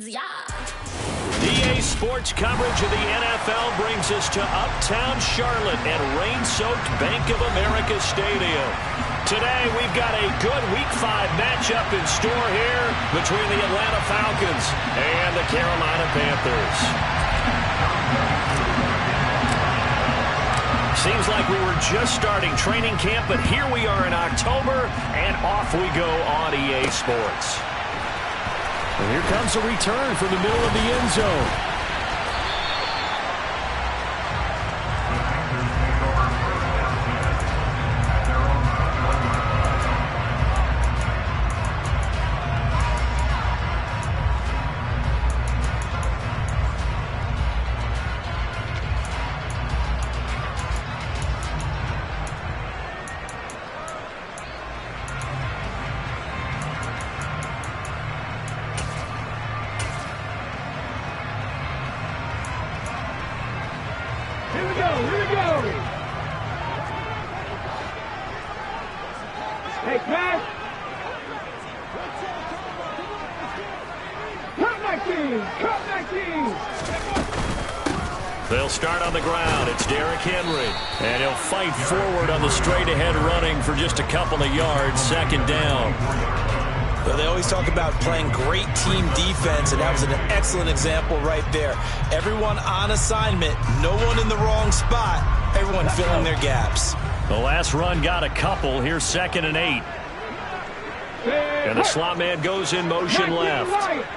EA Sports coverage of the NFL brings us to Uptown Charlotte at rain-soaked Bank of America Stadium. Today, we've got a good Week 5 matchup in store here between the Atlanta Falcons and the Carolina Panthers. Seems like we were just starting training camp, but here we are in October, and off we go on EA Sports. And here comes a return from the middle of the end zone. They'll start on the ground. It's Derrick Henry. And he'll fight forward on the straight-ahead running for just a couple of yards. Second down. Well, they always talk about playing great team defense, and that was an excellent example right there. Everyone on assignment, no one in the wrong spot, everyone filling their gaps. The last run got a couple. Here's 2nd and 8. And the slot man goes in motion left.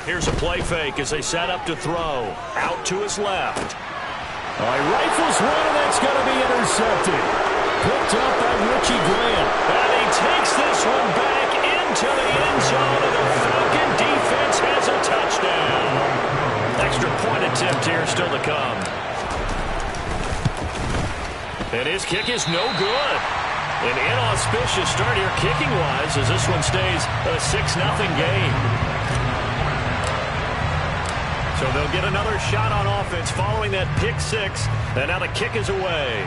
Here's a play fake as they set up to throw. Out to his left. He rifles one, and that's going to be intercepted. Picked up by Richie Grant. And he takes this one back into the end zone, and the Falcon defense has a touchdown. Extra point attempt here still to come. And his kick is no good. An inauspicious start here kicking-wise as this one stays a 6-0 game. So they'll get another shot on offense following that pick six. And now the kick is away.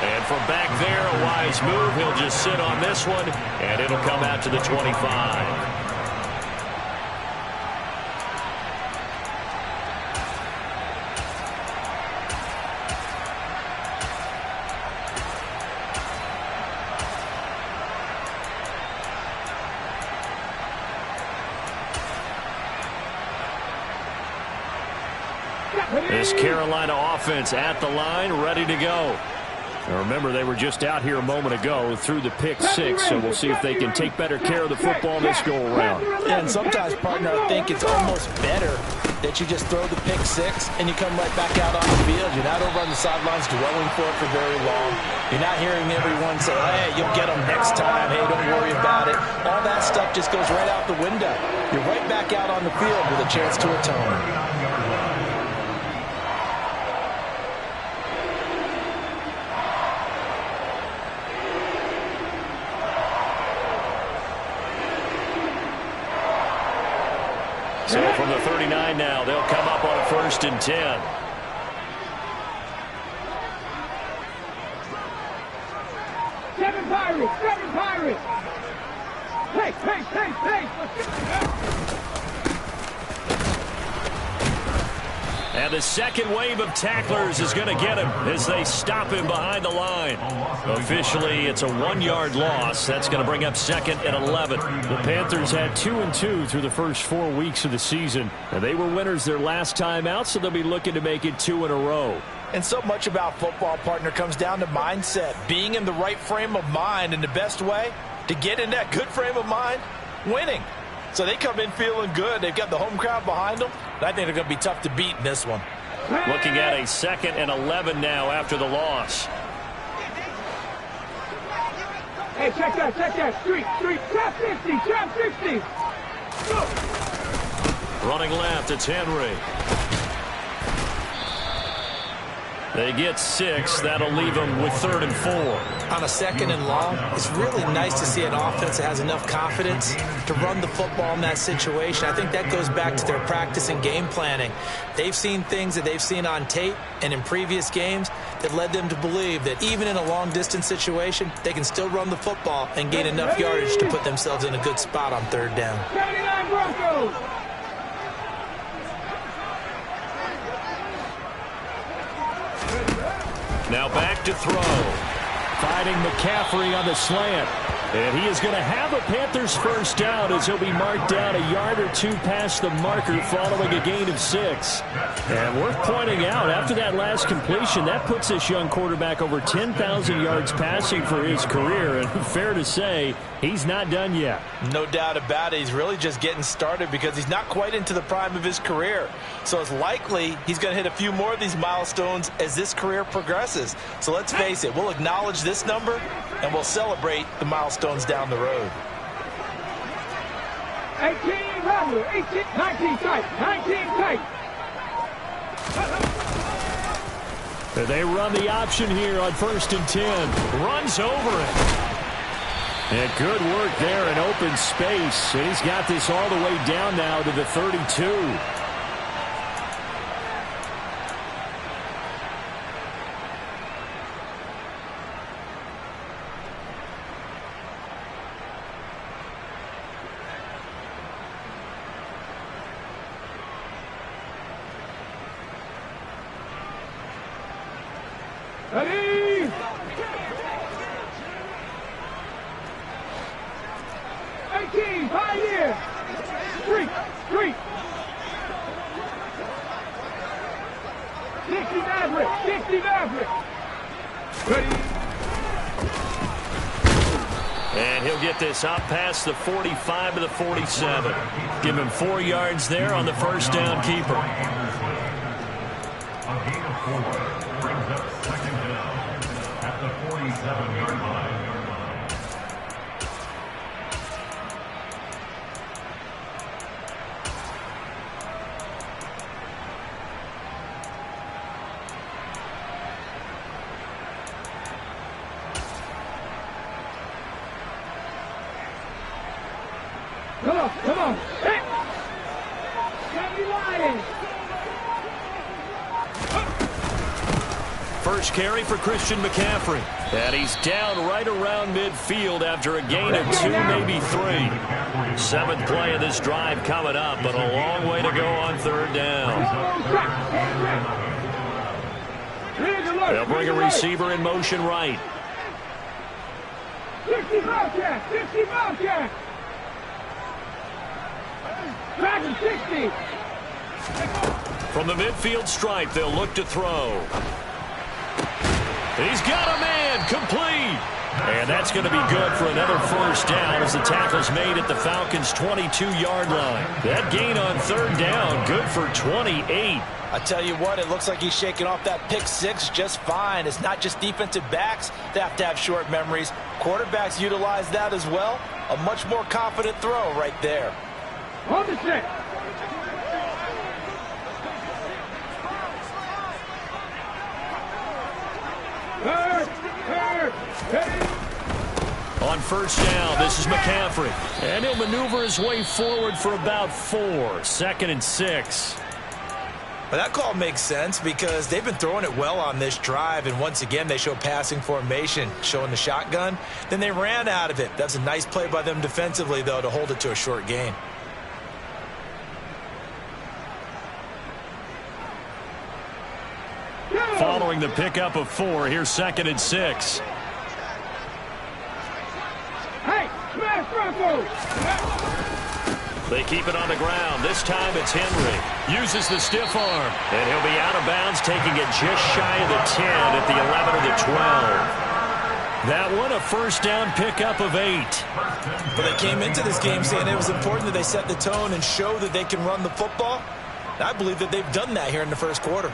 And from back there, a wise move. He'll just sit on this one, and it'll come out to the 25. This Carolina offense at the line, ready to go. Now remember, they were just out here a moment ago through the pick six, so we'll see if they can take better care of the football this go-around. And sometimes, partner, I think it's almost better that you just throw the pick six and you come right back out on the field. You're not over on the sidelines dwelling for it for very long. You're not hearing everyone say, hey, you'll get them next time. Hey, don't worry about it. All that stuff just goes right out the window. You're right back out on the field with a chance to atone. So from the 39 now, they'll come up on a 1st and 10. Seven Pirates! Pace! And the second wave of tacklers is going to get him as they stop him behind the line. Officially, it's a 1-yard loss. That's going to bring up 2nd and 11. The Panthers had 2-2 through the first 4 weeks of the season. And they were winners their last time out, so they'll be looking to make it 2 in a row. And so much about football, partner, comes down to mindset. Being in the right frame of mind, and the best way to get in that good frame of mind, winning. So they come in feeling good. They've got the home crowd behind them. I think they're going to be tough to beat in this one. Looking at a 2nd and 11 now after the loss. Hey, check that. Street. Trap 60. Go. Running left, it's Henry. They get 6. That'll leave them with 3rd and 4. On a 2nd and long, it's really nice to see an offense that has enough confidence to run the football in that situation. I think that goes back to their practice and game planning. They've seen things that they've seen on tape and in previous games that led them to believe that even in a long-distance situation, they can still run the football and gain enough yardage to put themselves in a good spot on 3rd down. 79 Broncos. Now back to throw. Finding McCaffrey on the slant. And he is going to have a Panthers first down as he'll be marked down a yard or 2 past the marker following a gain of 6. And worth pointing out, after that last completion, that puts this young quarterback over 10,000 yards passing for his career. And fair to say, he's not done yet. No doubt about it. He's really just getting started because he's not quite into the prime of his career. So it's likely he's going to hit a few more of these milestones as this career progresses. So let's face it, we'll acknowledge this number and we'll celebrate the milestones down the road. 18 Robert, 18, 19 tight, 19 tight. They run the option here on 1st and 10. Runs over it. And good work there in open space. And he's got this all the way down now to the 32. Ready? 18, Pioneer. Street. 60 Maverick. Ready? And he'll get this out past the 45 to the 47. Give him 4 yards there on the first down keeper. A gain of 4 brings up 2nd down at the 47-yard line. Come on. Hey. Sandy Lions. First carry for Christian McCaffrey. And he's down right around midfield after a gain of 2, maybe 3. 7th play of this drive coming up, but a long way to go on 3rd down. They'll bring a receiver in motion right. 60 Bobcat. Dragon 60. From the midfield stripe, they'll look to throw. He's got a man, complete. And that's going to be good for another first down as the tackle's made at the Falcons' 22-yard line. That gain on 3rd down, good for 28. I tell you what, it looks like he's shaking off that pick 6 just fine. It's not just defensive backs that have to have short memories. Quarterbacks utilize that as well. A much more confident throw right there. On the set. On first down, this is McCaffrey. And he'll maneuver his way forward for about 4. 2nd and 6. But that call makes sense because they've been throwing it well on this drive, and once again they show passing formation, showing the shotgun. Then they ran out of it. That's a nice play by them defensively, though, to hold it to a short gain. Following the pickup of 4, here's 2nd and 6. Hey, smash Broncos! They keep it on the ground. This time it's Henry. Uses the stiff arm. And he'll be out of bounds, taking it just shy of the 10 at the 11 or the 12. That one a first down pickup of 8. But they came into this game saying it was important that they set the tone and show that they can run the football. I believe that they've done that here in the first quarter.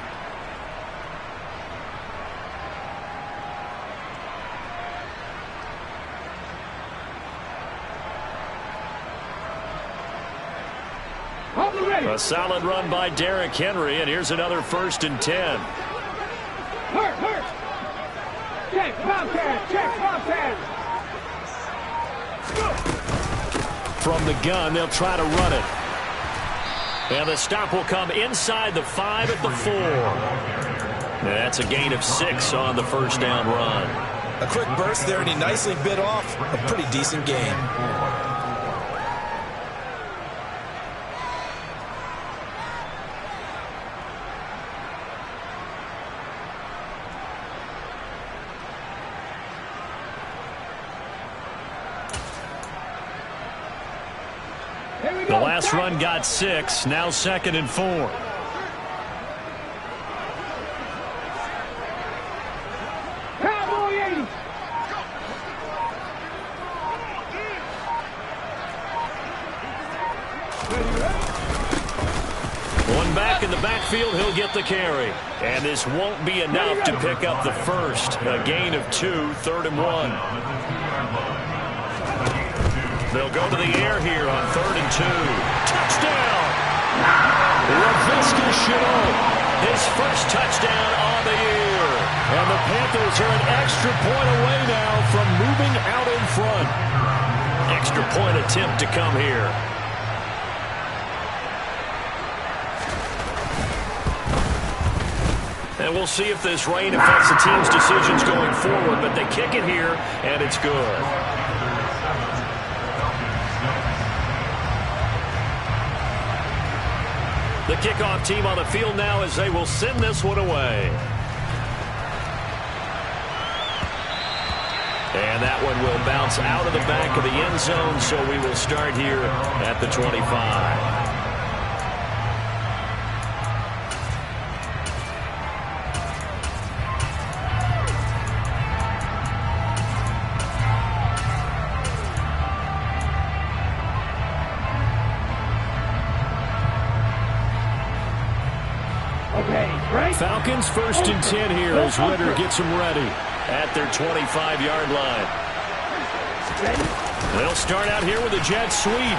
A solid run by Derrick Henry, and here's another 1st and 10. Hurt. Check, Bobcat. From the gun, they'll try to run it. And the stop will come inside the 5 at the 4. That's a gain of 6 on the first down run. A quick burst there, and he nicely bit off a pretty decent gain. The last run got 6, now 2nd and 4. Cowboy 80. One back in the backfield, he'll get the carry. And this won't be enough to pick up the first. A gain of 2, 3rd and 1. They'll go to the air here on 3rd and 2. Touchdown! Laviska Shenault, his first touchdown on the year. And the Panthers are an extra point away now from moving out in front. Extra point attempt to come here. And we'll see if this rain affects the team's decisions going forward, but they kick it here, and it's good. The kickoff team on the field now as they will send this one away. And that one will bounce out of the back of the end zone, so we will start here at the 25. Falcons 1st and 10 here as Ritter gets them ready at their 25-yard line. They'll start out here with a jet sweep.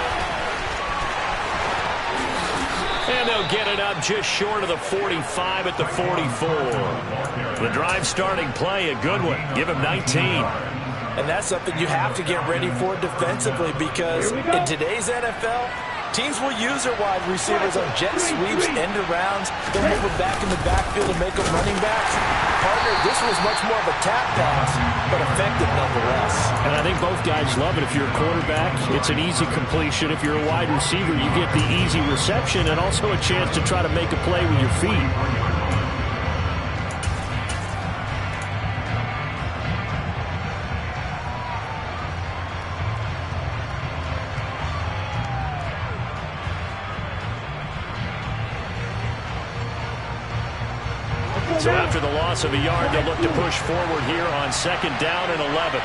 And they'll get it up just short of the 45 at the 44. The drive starting play, a good one. Give him 19. And that's something you have to get ready for defensively, because in today's NFL, teams will use their wide receivers on jet sweeps, end arounds. They'll move them back in the backfield and make them running backs. Partner, this was much more of a tap pass, but effective nonetheless. And I think both guys love it. If you're a quarterback, it's an easy completion. If you're a wide receiver, you get the easy reception and also a chance to try to make a play with your feet. So after the loss of a yard, they'll look to push forward here on 2nd down and 11.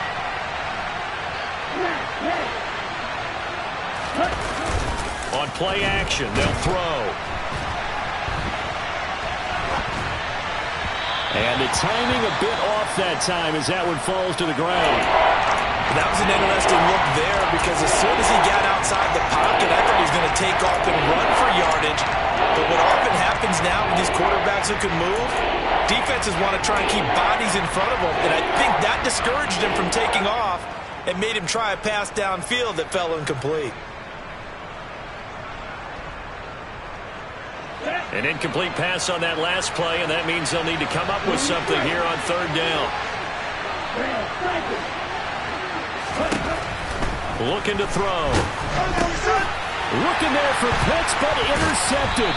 On play action, they'll throw. And the timing a bit off that time as that one falls to the ground. That was an interesting look there, because as soon as he got outside the pocket, I thought he was going to take off and run for yardage. But what often happens now with these quarterbacks who can move, defenses want to try and keep bodies in front of them. And I think that discouraged him from taking off and made him try a pass downfield that fell incomplete. An incomplete pass on that last play, and that means they'll need to come up with something here on 3rd down. Looking to throw. Looking there for Pitts, but intercepted.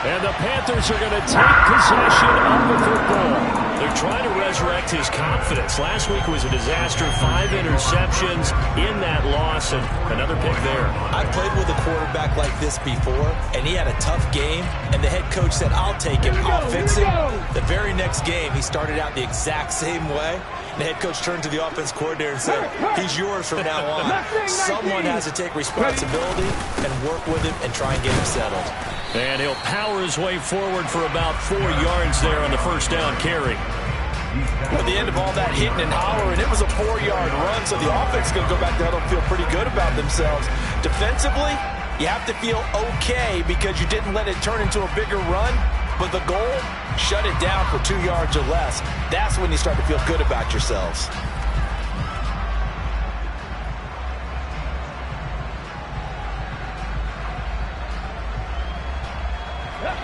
And the Panthers are going to take possession of the football. They're trying to resurrect his confidence. Last week was a disaster. 5 interceptions in that loss, and another pick there. I've played with a quarterback like this before, and he had a tough game, and the head coach said, "I'll take him, I'll fix him." The very next game, he started out the exact same way. The head coach turned to the offense coordinator and said, "He's yours from now on." Someone has to take responsibility and work with him and try and get him settled. And he'll power his way forward for about 4 yards there on the first down carry. At the end of all that hitting and hollering, it was a 4-yard run, so the offense is going to go back down and feel pretty good about themselves. Defensively, you have to feel okay because you didn't let it turn into a bigger run, But the goal, shut it down for 2 yards or less. That's when you start to feel good about yourselves.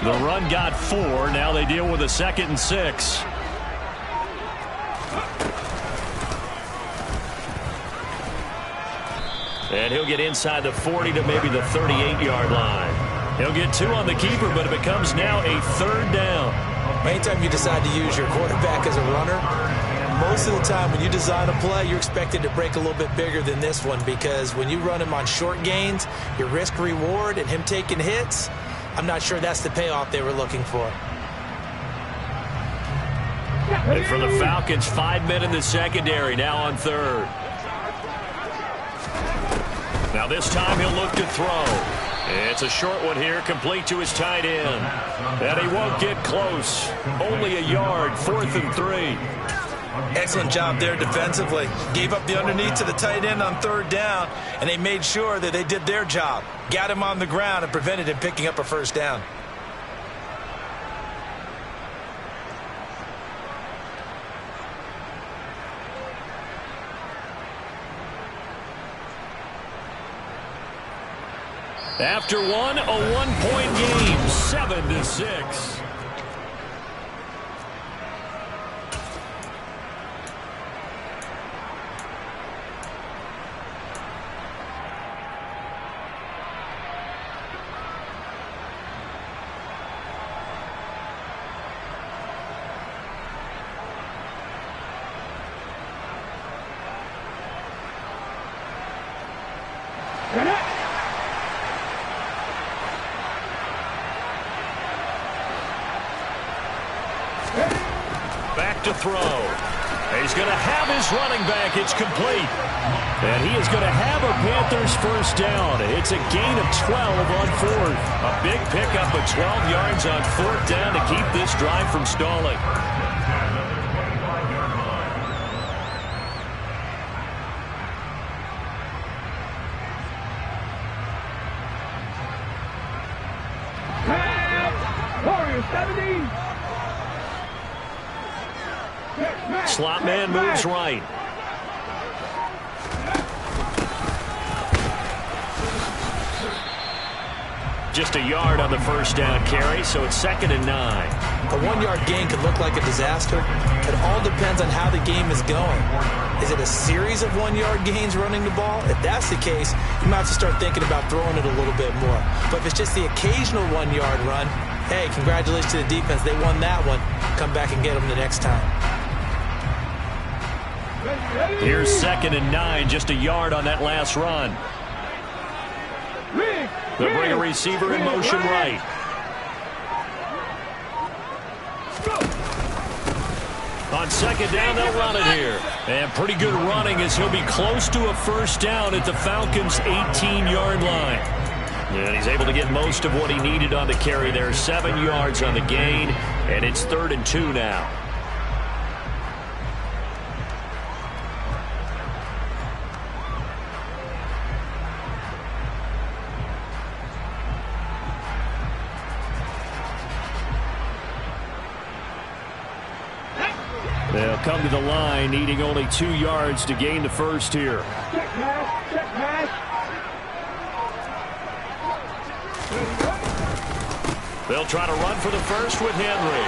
The run got 4. Now they deal with a 2nd and 6. And he'll get inside the 40 to maybe the 38-yard line. He'll get 2 on the keeper, but it becomes now a 3rd down. Anytime you decide to use your quarterback as a runner, most of the time when you design a play, you're expected to break a little bit bigger than this one, because when you run him on short gains, your risk-reward and him taking hits, I'm not sure that's the payoff they were looking for. And for the Falcons, 5 men in the secondary, now on 3rd. Now this time he'll look to throw. It's a short one here, complete to his tight end. And he won't get close. Only a yard, 4th and 3. Excellent job there defensively. Gave up the underneath to the tight end on 3rd down, and they made sure that they did their job. Got him on the ground and prevented him picking up a 1st down. After one, a 1-point game, 7-6. Back to throw. He's going to have his running back. It's complete. And he is going to have a Panthers 1st down. It's a gain of 12 on 4th. A big pickup of 12 yards on 4th down to keep this drive from stalling. Warriors 70. Slot man moves right. Just a yard on the 1st down carry, so it's 2nd and 9. A 1-yard gain could look like a disaster. It all depends on how the game is going. Is it a series of 1-yard gains running the ball? If that's the case, you might have to start thinking about throwing it a little bit more. But if it's just the occasional 1-yard run, hey, congratulations to the defense. They won that one. Come back and get them the next time. Here's 2nd and 9, just a yard on that last run. They'll bring a receiver in motion right. On 2nd down, they'll run it here. And pretty good running as he'll be close to a 1st down at the Falcons' 18-yard line. And he's able to get most of what he needed on the carry there. 7 yards on the gain, and it's 3rd and 2 now. They'll come to the line, needing only 2 yards to gain the 1st here. Check pass. Check pass. They'll try to run for the 1st with Henry.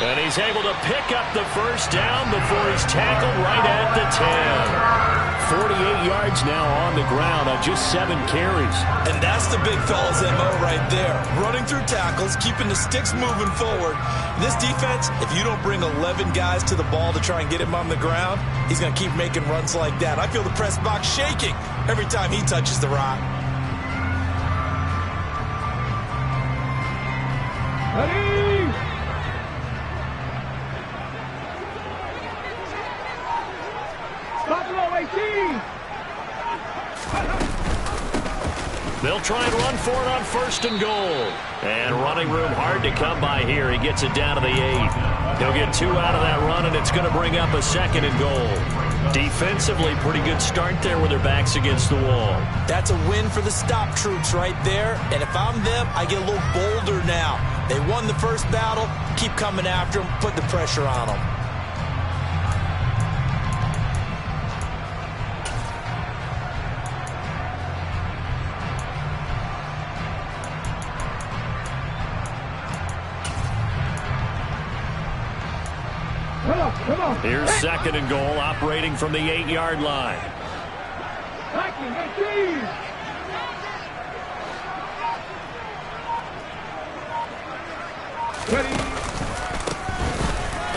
And he's able to pick up the 1st down before he's tackled right at the 10. 48 yards now on the ground on just 7 carries. And that's the big fella's MO right there. Running through tackles, keeping the sticks moving forward. This defense, if you don't bring 11 guys to the ball to try and get him on the ground, he's going to keep making runs like that. I feel the press box shaking every time he touches the rock. Ready? Buffalo 18. They'll try and run for it on 1st and goal. And running room hard to come by here. He gets it down to the 8. He'll get 2 out of that run, and it's going to bring up a 2nd and goal. Defensively, pretty good start there with their backs against the wall. That's a win for the stop troops right there. And if I'm them, I get a little bolder now. They won the first battle. Keep coming after them. Put the pressure on them. Come on. Here's 2nd and goal, operating from the 8-yard line. Ready.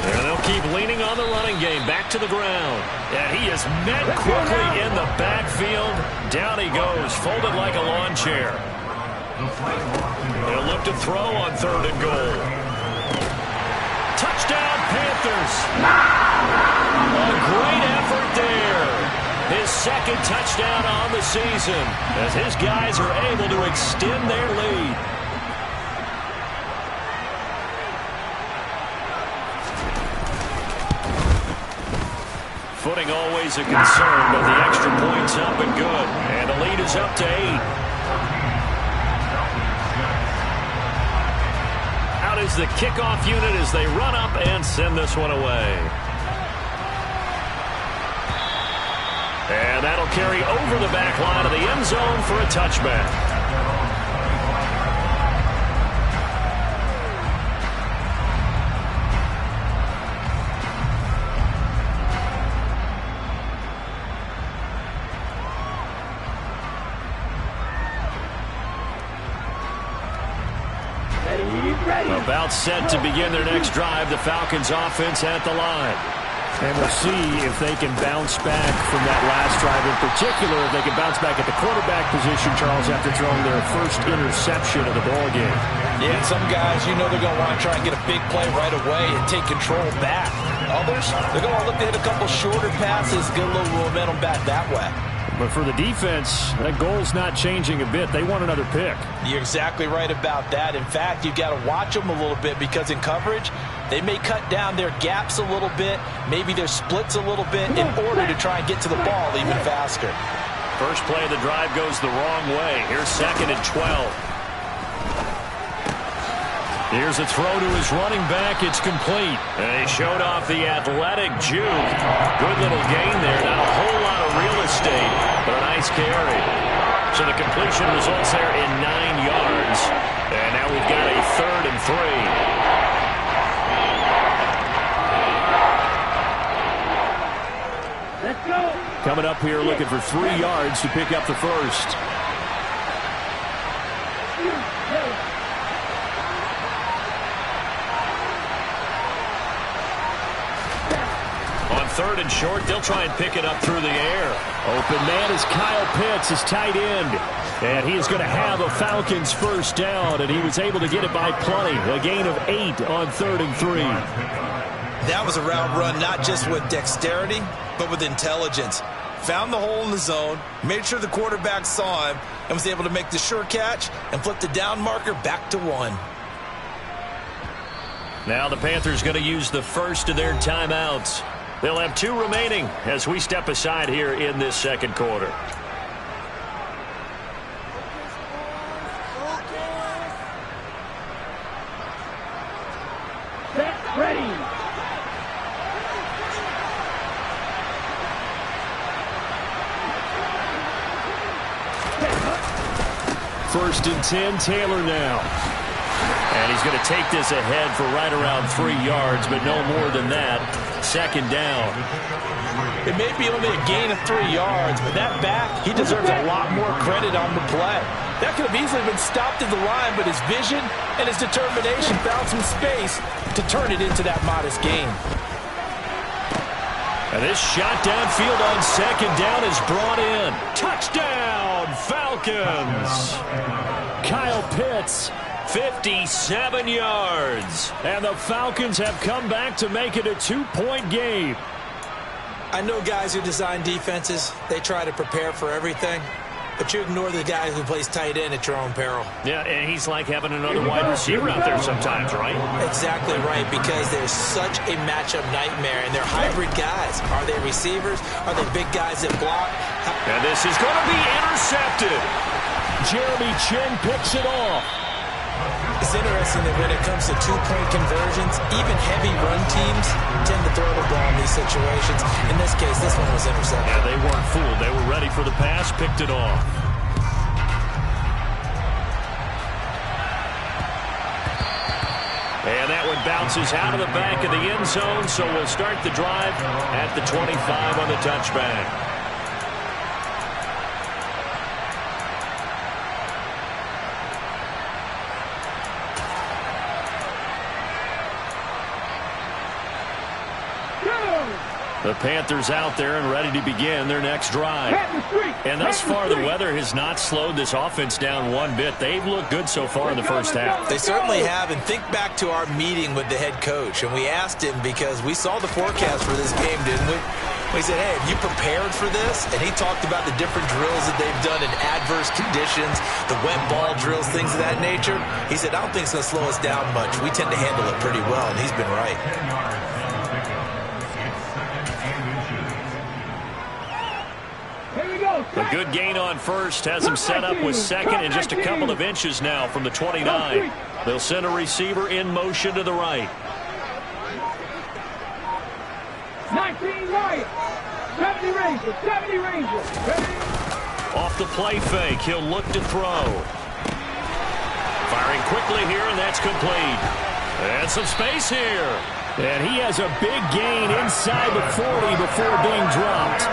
And they'll keep leaning on the running game. Back to the ground. And he is met quickly in the backfield. Down he goes, folded like a lawn chair. They'll look to throw on 3rd and goal. Touchdown, Panthers. A great effort there. His 2nd touchdown on the season as his guys are able to extend their lead. Footing always a concern, but the extra point's up and good. And the lead is up to 8. Is the kickoff unit as they run up and send this one away. And that'll carry over the back line of the end zone for a touchback. About set to begin their next drive, the Falcons offense at the line. And we'll see if they can bounce back from that last drive. In particular, if they can bounce back at the quarterback position, Charles, after throwing their first interception of the ball game. Yeah, some guys, you know they're going to want to try and get a big play right away and take control back. Others, they're going to look to hit a couple shorter passes, get a little momentum back that way. But for the defense, that goal's not changing a bit. They want another pick. You're exactly right about that. In fact, you've got to watch them a little bit because in coverage, they may cut down their gaps a little bit, maybe their splits a little bit in order to try and get to the ball even faster. First play of the drive goes the wrong way. Here's 2nd and 12. Here's a throw to his running back. It's complete. And he showed off the athletic juke. Good little gain there. Not a whole lot of real estate, but a nice carry. So the completion results there in 9 yards. And now we've got a 3rd and 3. Let's go. Coming up here looking for 3 yards to pick up the first. On 3rd and short, they'll try and pick it up through the air. Open man is Kyle Pitts, his tight end. And he is going to have a Falcons first down, and he was able to get it by plenty. A gain of 8 on 3rd and 3. That was a route run not just with dexterity, but with intelligence. Found the hole in the zone, made sure the quarterback saw him, and was able to make the sure catch and flip the down marker back to 1. Now the Panthers going to use the first of their timeouts. They'll have 2 remaining as we step aside here in this 2nd quarter. Set, ready. First and 10, Taylor now. And he's going to take this ahead for right around 3 yards, but no more than that. 2nd down. It may be only a gain of 3 yards, but that back, he deserves a lot more credit on the play. That could have easily been stopped at the line, but his vision and his determination found some space to turn it into that modest gain. And this shot downfield on 2nd down is brought in. Touchdown, Falcons! Kyle Pitts. 57 yards. And the Falcons have come back to make it a 2-point game. I know guys who design defenses, they try to prepare for everything. but you ignore the guy who plays tight end at your own peril. Yeah, and he's like having another wide receiver out there sometimes, right? Exactly right, because they're such a matchup nightmare, and they're hybrid guys. Are they receivers? Are they big guys that block? And this is going to be intercepted. Jeremy Chinn picks it off. It's interesting that when it comes to two-point conversions, even heavy run teams tend to throw the ball in these situations. In this case, this one was intercepted. Yeah, they weren't fooled. They were ready for the pass, picked it off. And that one bounces out of the back of the end zone, so we'll start the drive at the 25 on the touchback. The Panthers out there and ready to begin their next drive. And thus far, the weather has not slowed this offense down one bit. They've looked good so far in the first half. They certainly have, and think back to our meeting with the head coach, and we asked him because we saw the forecast for this game, didn't we? We said, hey, have you prepared for this? And he talked about the different drills that they've done in adverse conditions, the wet ball drills, things of that nature. He said, I don't think it's going to slow us down much. We tend to handle it pretty well, and he's been right. A good gain on first has him set up with second and just a couple of inches now from the 29. They'll send a receiver in motion to the right. 19 right. 70 Rangers. 70 Rangers. Off the play fake, he'll look to throw. Firing quickly here, and that's complete. And some space here. And he has a big gain inside the 40 before being dropped.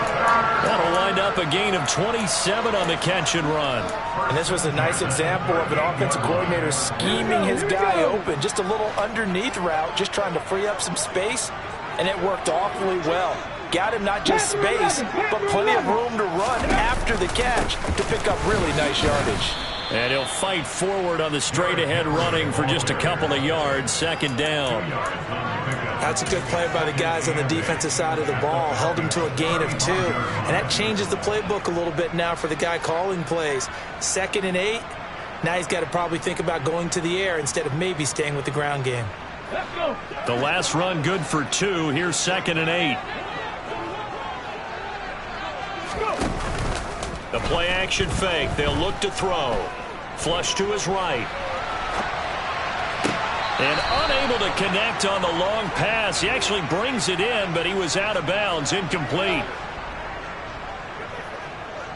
That'll wind up a gain of 27 on the catch and run. And this was a nice example of an offensive coordinator scheming his guy open. Just a little underneath route, just trying to free up some space, and it worked awfully well. Got him not just space, but plenty of room to run after the catch to pick up really nice yardage. And he'll fight forward on the straight-ahead running for just a couple of yards, second down. That's a good play by the guys on the defensive side of the ball. Held him to a gain of 2. And that changes the playbook a little bit now for the guy calling plays. 2nd and 8. Now he's got to probably think about going to the air instead of maybe staying with the ground game. The last run good for 2. Here's 2nd and 8. The play action fake. They'll look to throw. Flush to his right. And unable to connect on the long pass. He actually brings it in, but he was out of bounds, incomplete.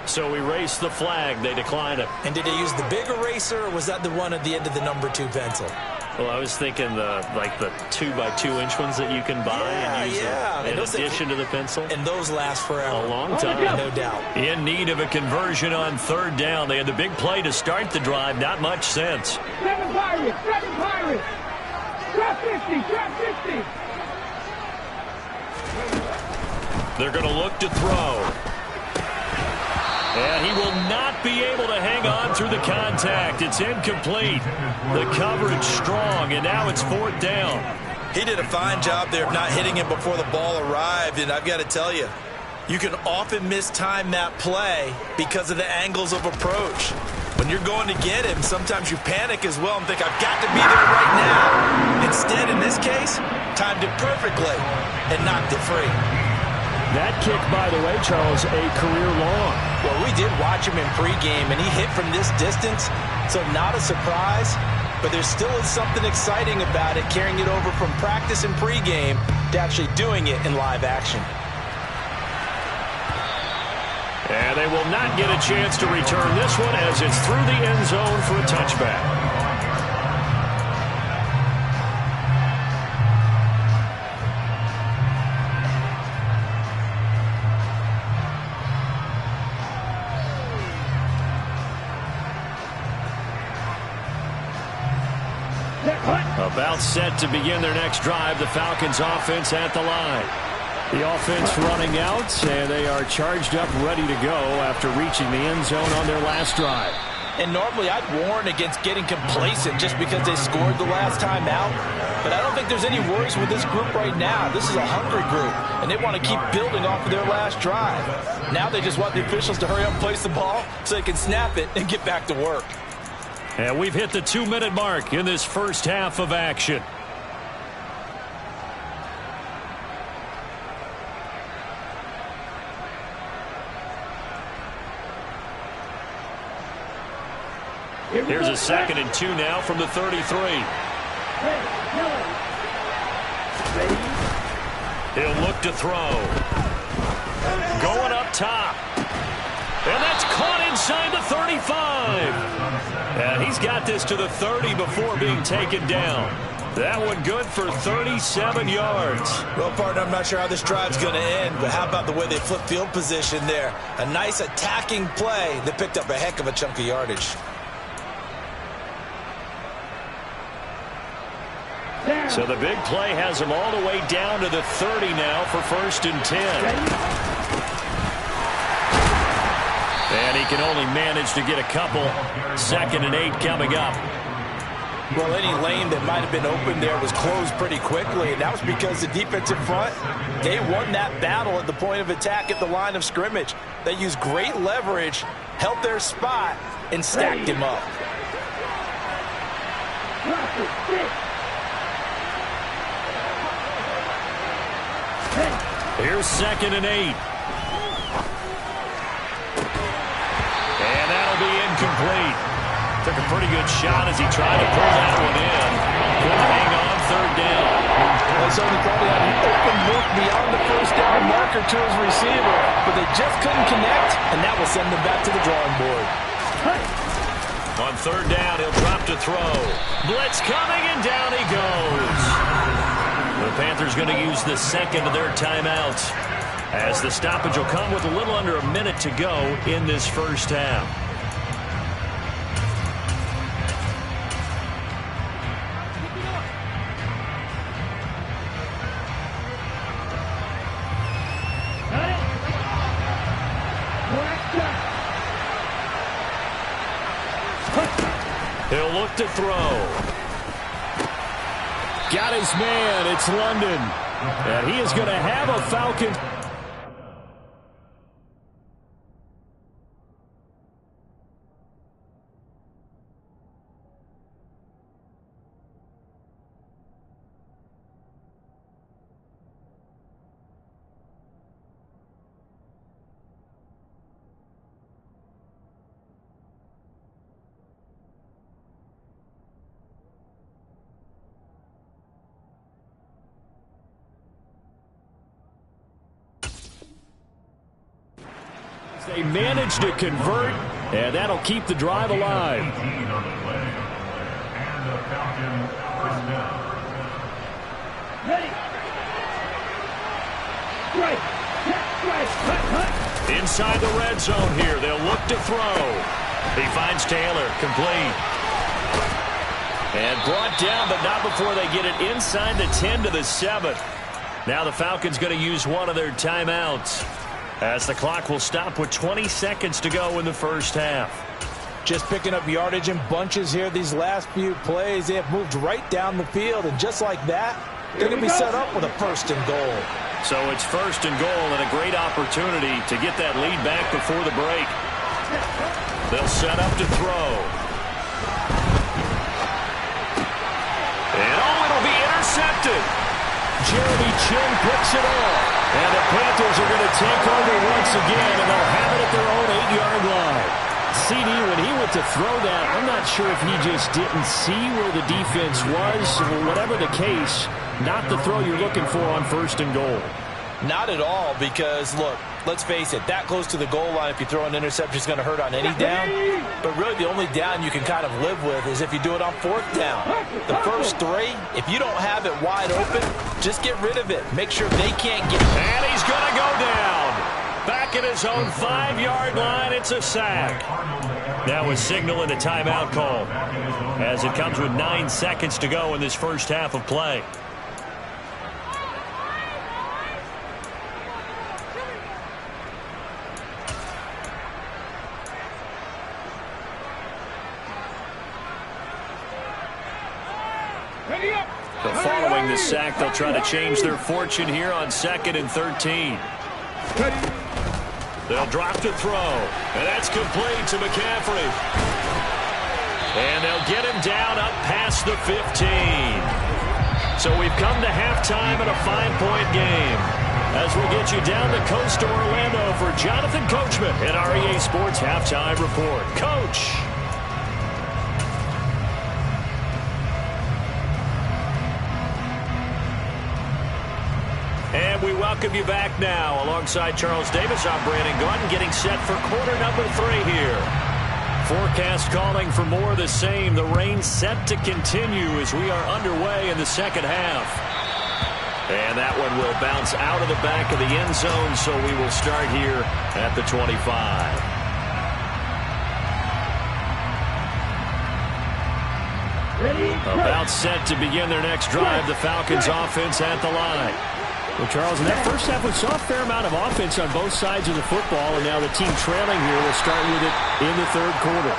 So we race the flag. They decline it. And did he use the big eraser, or was that the one at the end of the number 2 pencil? Well, I was thinking the 2x2-inch ones that you can buy and use in addition to the pencil. And those last forever. A long time. No doubt. In need of a conversion on 3rd down. They had the big play to start the drive. Not much sense. 7 Pirates. 7 Pirates. Trap 50. Trap 50. They're going to look to throw. And he will not be able to hang on through the contact. It's incomplete. The coverage strong, and now it's 4th down. He did a fine job there of not hitting him before the ball arrived, and I've got to tell you, you can often mistime that play because of the angles of approach. When you're going to get him, sometimes you panic as well and think, I've got to be there right now. Instead, in this case, timed it perfectly and knocked it free. That kick, by the way, Charles, a career long. Well, we did watch him in pregame, and he hit from this distance, so not a surprise. But there still is something exciting about it, carrying it over from practice and pregame to actually doing it in live action. And they will not get a chance to return this one as it's through the end zone for a touchback. About set to begin their next drive. The Falcons offense at the line. The offense running out, and they are charged up, ready to go after reaching the end zone on their last drive. And normally I'd warn against getting complacent just because they scored the last time out. But I don't think there's any worries with this group right now. This is a hungry group, and they want to keep building off of their last drive. Now they just want the officials to hurry up and place the ball so they can snap it and get back to work. And we've hit the 2-minute mark in this first half of action. Here's a 2nd and 2 now from the 33. He'll look to throw. Going up top. And that's caught inside the 35. And he's got this to the 30 before being taken down. That one good for 37 yards. Well, partner, I'm not sure how this drive's going to end, but how about the way they flip field position there? A nice attacking play that picked up a heck of a chunk of yardage. So the big play has him all the way down to the 30 now for 1st and 10. And he can only manage to get a couple. 2nd and 8 coming up. Well, any lane that might have been open there was closed pretty quickly, and that was because the defensive front, they won that battle at the point of attack at the line of scrimmage. They used great leverage, held their spot, and stacked him up. Here's 2nd and 8. And that'll be incomplete. Took a pretty good shot as he tried to pull that one in. Couldn't hang on 3rd down. They certainly probably had an open look beyond the 1st down marker to his receiver, but they just couldn't connect, and that will send them back to the drawing board. On 3rd down, he'll drop to throw. Blitz coming, and down he goes. The Panthers going to use the 2nd of their timeouts, as the stoppage will come with a little under a minute to go in this first half. He'll look to throw. Got his man. It's London. And he is going to have a Falcon. They managed to convert, and that'll keep the drive alive. 18 on the play. And the Falcons first down. Ready. Strike. Cut. Inside the red zone here, they'll look to throw. He finds Taylor, complete. And brought down, but not before they get it inside the 10 to the 7. Now the Falcons going to use one of their timeouts, as the clock will stop with 20 seconds to go in the first half. Just picking up yardage in bunches here these last few plays. They have moved right down the field, and just like that, they're going to be set up with a 1st and goal. So it's 1st and goal, and a great opportunity to get that lead back before the break. They'll set up to throw. And it'll be intercepted. Jeremy Chinn picks it off. And the Panthers are going to take over once again, and they'll have it at their own 8-yard line. CD, when he went to throw that, I'm not sure if he just didn't see where the defense was. Whatever the case, not the throw you're looking for on 1st and goal. Not at all, because, look, let's face it, that close to the goal line, if you throw an interception, is going to hurt on any down. But really, the only down you can kind of live with is if you do it on 4th down. The first 3, if you don't have it wide open, just get rid of it. Make sure they can't get it. And he's going to go down. Back at his own 5-yard line, it's a sack. Now with signaling a timeout call, as it comes with 9 seconds to go in this first half of play. following the sack. They'll try to change their fortune here on 2nd and 13. They'll drop to throw, and that's complete to McCaffrey. And they'll get him down up past the 15. So we've come to halftime in a 5-point game. As we get you down the coast to Orlando for Jonathan Coachman at our EA Sports Halftime Report. Coach. And we welcome you back now. Alongside Charles Davis, I'm Brandon Gaudin, getting set for quarter number 3 here. Forecast calling for more of the same. The rain set to continue as we are underway in the second half. And that one will bounce out of the back of the end zone, so we will start here at the 25. About set to begin their next drive, the Falcons offense at the line. Well, Charles, in that first half, we saw a fair amount of offense on both sides of the football, and now the team trailing here will start with it in the third quarter.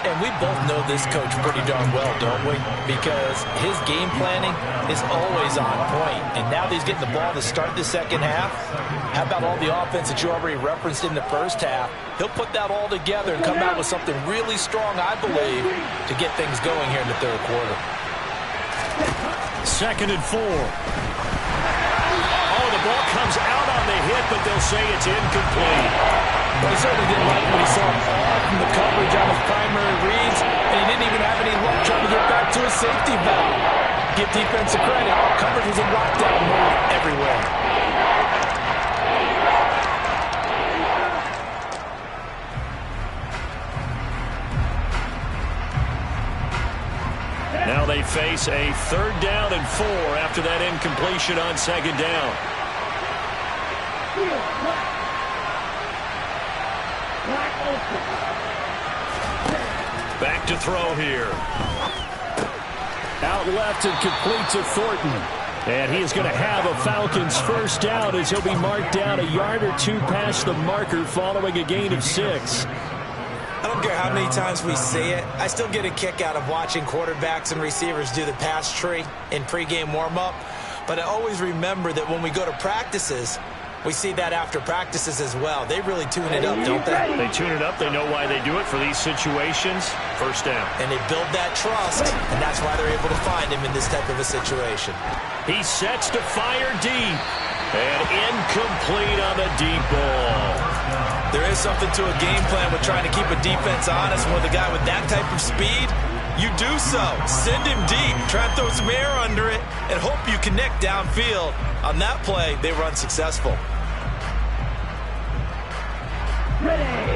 And we both know this coach pretty darn well, don't we? Because his game planning is always on point. And now that he's getting the ball to start the second half, how about all the offense that you already referenced in the first half? He'll put that all together and come out with something really strong, I believe, to get things going here in the third quarter. 2nd and 4. Oh, the ball comes out on the hit, but they'll say it's incomplete. Well, he certainly didn't like what he saw all from the coverage on his primary reads, and he didn't even have any luck trying to get back to his safety valve. Give defensive credit. Coverage was in lockdown mode everywhere. Now they face a 3rd down and 4 after that incompletion on 2nd down. Back to throw here. Out left and complete to Thornton. And he is going to have a Falcons first down as he'll be marked down a yard or 2 past the marker following a gain of 6. I don't care how many times we see it. I still get a kick out of watching quarterbacks and receivers do the pass tree in pregame warm-up. But I always remember that when we go to practices, we see that after practices as well. They really tune it up, don't they? They tune it up. They know why they do it for these situations. First down. And they build that trust, and that's why they're able to find him in this type of a situation. He sets to fire deep. And incomplete on the deep ball. There is something to a game plan with trying to keep a defense honest. And with a guy with that type of speed, you do so. Send him deep. Try and throw some air under it and hope you connect downfield. On that play, they run successful.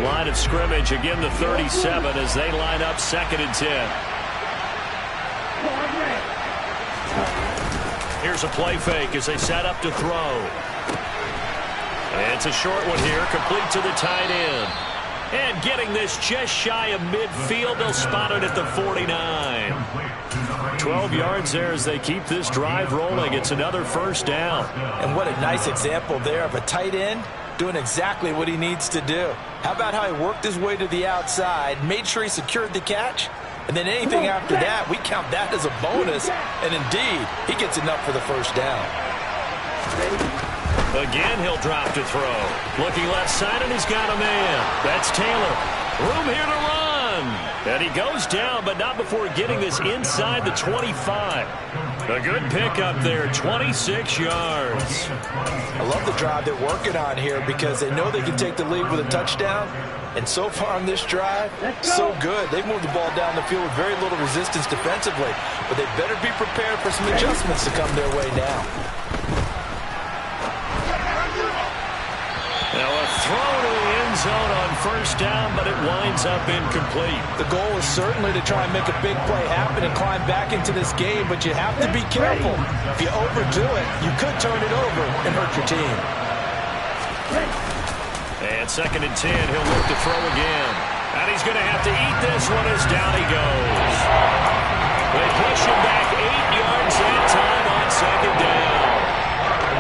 Line of scrimmage, again the 37 as they line up 2nd and 10. Here's a play fake as they set up to throw. And it's a short one here, complete to the tight end. And getting this just shy of midfield, they'll spot it at the 49. 12 yards there as they keep this drive rolling. It's another first down. And what a nice example there of a tight end doing exactly what he needs to do. How about how he worked his way to the outside, made sure he secured the catch, and then anything after that, we count that as a bonus. And indeed, he gets enough for the first down. Again, he'll drop to throw. Looking left side, and he's got a man. That's Taylor. Room here to run. And he goes down, but not before getting this inside the 25. A good pickup there, 26 yards. I love the drive they're working on here because they know they can take the lead with a touchdown. And so far on this drive, so good. They've moved the ball down the field with very little resistance defensively. But they better be prepared for some adjustments to come their way now. Now a throw to the end zone on first down, but it winds up incomplete. The goal is certainly to try and make a big play happen and climb back into this game, but you have to be careful. If you overdo it, you could turn it over and hurt your team. And 2nd and 10, he'll look to throw again. And he's going to have to eat this one as down he goes. They push him back 8 yards that time on 2nd down.